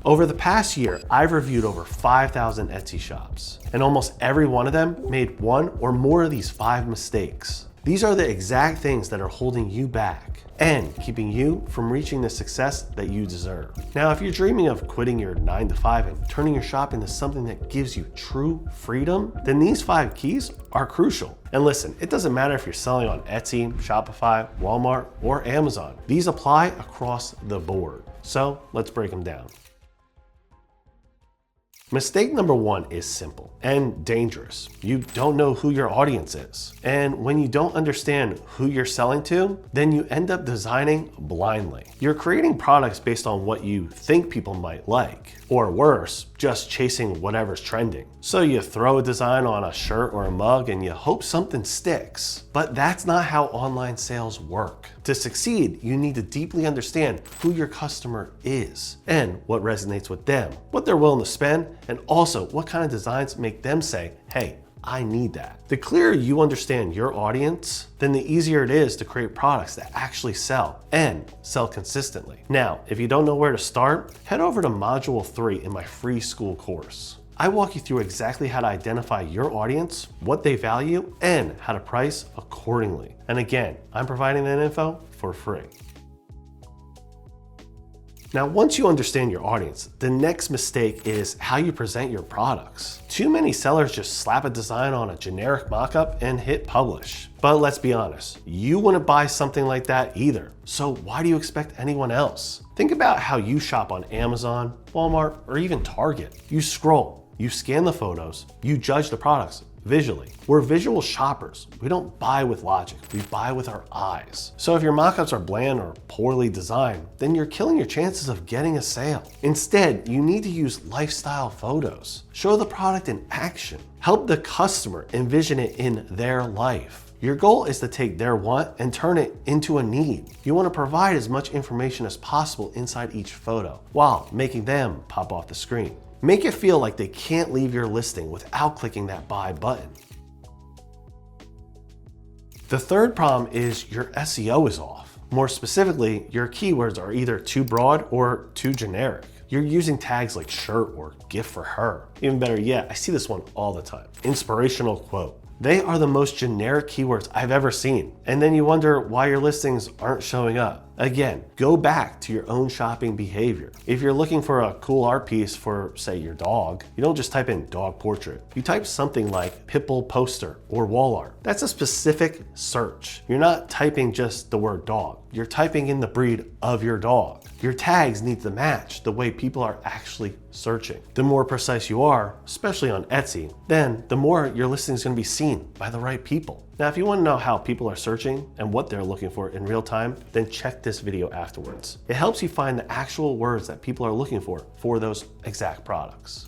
Over the past year, I've reviewed over 5,000 Etsy shops, and almost every one of them made one or more of these 5 mistakes. These are the exact things that are holding you back and keeping you from reaching the success that you deserve. Now, if you're dreaming of quitting your 9 to 5 and turning your shop into something that gives you true freedom, then these 5 keys are crucial. And listen, it doesn't matter if you're selling on Etsy, Shopify, Walmart, or Amazon. These apply across the board. So let's break them down. Mistake number 1 is simple and dangerous. You don't know who your audience is. And when you don't understand who you're selling to, then you end up designing blindly. You're creating products based on what you think people might like, or worse, just chasing whatever's trending. So you throw a design on a shirt or a mug and you hope something sticks. But that's not how online sales work. To succeed, you need to deeply understand who your customer is and what resonates with them, what they're willing to spend, and also what kind of designs make them say, hey, I need that. The clearer you understand your audience, then the easier it is to create products that actually sell and sell consistently. Now, if you don't know where to start, head over to Module 3 in my free school course. I walk you through exactly how to identify your audience, what they value, and how to price accordingly. And again, I'm providing that info for free. Now, once you understand your audience, the next mistake is how you present your products. Too many sellers just slap a design on a generic mockup and hit publish. But let's be honest, you wouldn't buy something like that either. So why do you expect anyone else? Think about how you shop on Amazon, Walmart, or even Target. You scroll, you scan the photos, you judge the products visually. We're visual shoppers. We don't buy with logic, we buy with our eyes. So if your mockups are bland or poorly designed, then you're killing your chances of getting a sale. Instead, you need to use lifestyle photos. Show the product in action. Help the customer envision it in their life. Your goal is to take their want and turn it into a need. You want to provide as much information as possible inside each photo while making them pop off the screen. Make it feel like they can't leave your listing without clicking that buy button. The third problem is your SEO is off. More specifically, your keywords are either too broad or too generic. You're using tags like shirt or gift for her. Even better yet, I see this one all the time. Inspirational quote. They are the most generic keywords I've ever seen. And then you wonder why your listings aren't showing up. Again, go back to your own shopping behavior. If you're looking for a cool art piece for, say, your dog, you don't just type in dog portrait. You type something like pitbull poster or wall art. That's a specific search. You're not typing just the word dog. You're typing in the breed of your dog. Your tags need to match the way people are actually searching. The more precise you are, especially on Etsy, then the more your listing is going to be seen by the right people. Now, if you want to know how people are searching and what they're looking for in real time, then check this video afterwards. It helps you find the actual words that people are looking for those exact products.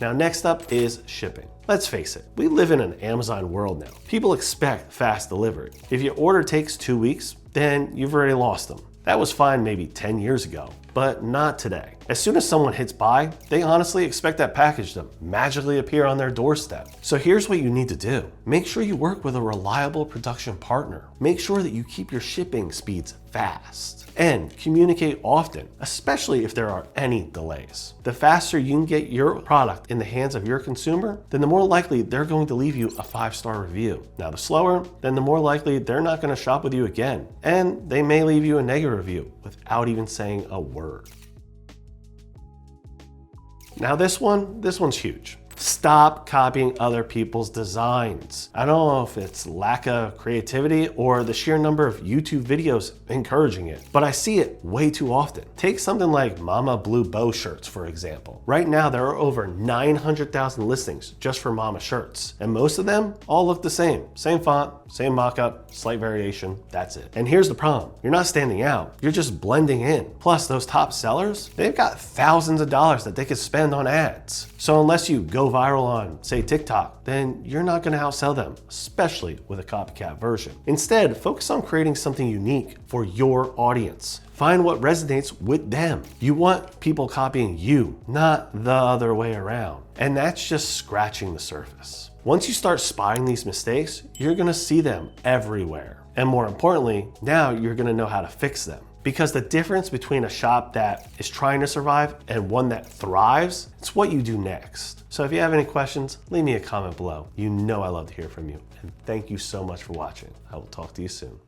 Now, next up is shipping. Let's face it, we live in an Amazon world now. People expect fast delivery. If your order takes 2 weeks, then you've already lost them. That was fine maybe 10 years ago, but not today. As soon as someone hits buy, they honestly expect that package to magically appear on their doorstep. So here's what you need to do. Make sure you work with a reliable production partner. Make sure that you keep your shipping speeds fast. And communicate often, especially if there are any delays. The faster you can get your product in the hands of your consumer, then the more likely they're going to leave you a 5-star review. Now, the slower, then the more likely they're not going to shop with you again. And they may leave you a negative review without even saying a word. Now this one's huge. Stop copying other people's designs. I don't know if it's lack of creativity or the sheer number of YouTube videos encouraging it, but I see it way too often. Take something like Mama Blue Bow shirts, for example. Right now, there are over 900,000 listings just for Mama shirts, and most of them all look the same. Same font, same mockup, slight variation, that's it. And here's the problem. You're not standing out, you're just blending in. Plus, those top sellers, they've got thousands of dollars that they could spend on ads. So unless you go viral on, say, TikTok, then you're not gonna outsell them, especially with a copycat version. Instead, focus on creating something unique for your audience. Find what resonates with them. You want people copying you, not the other way around. And that's just scratching the surface. Once you start spotting these mistakes, you're gonna see them everywhere. And more importantly, now you're gonna know how to fix them. Because the difference between a shop that is trying to survive and one that thrives, it's what you do next. So if you have any questions, leave me a comment below. You know I love to hear from you. And thank you so much for watching. I will talk to you soon.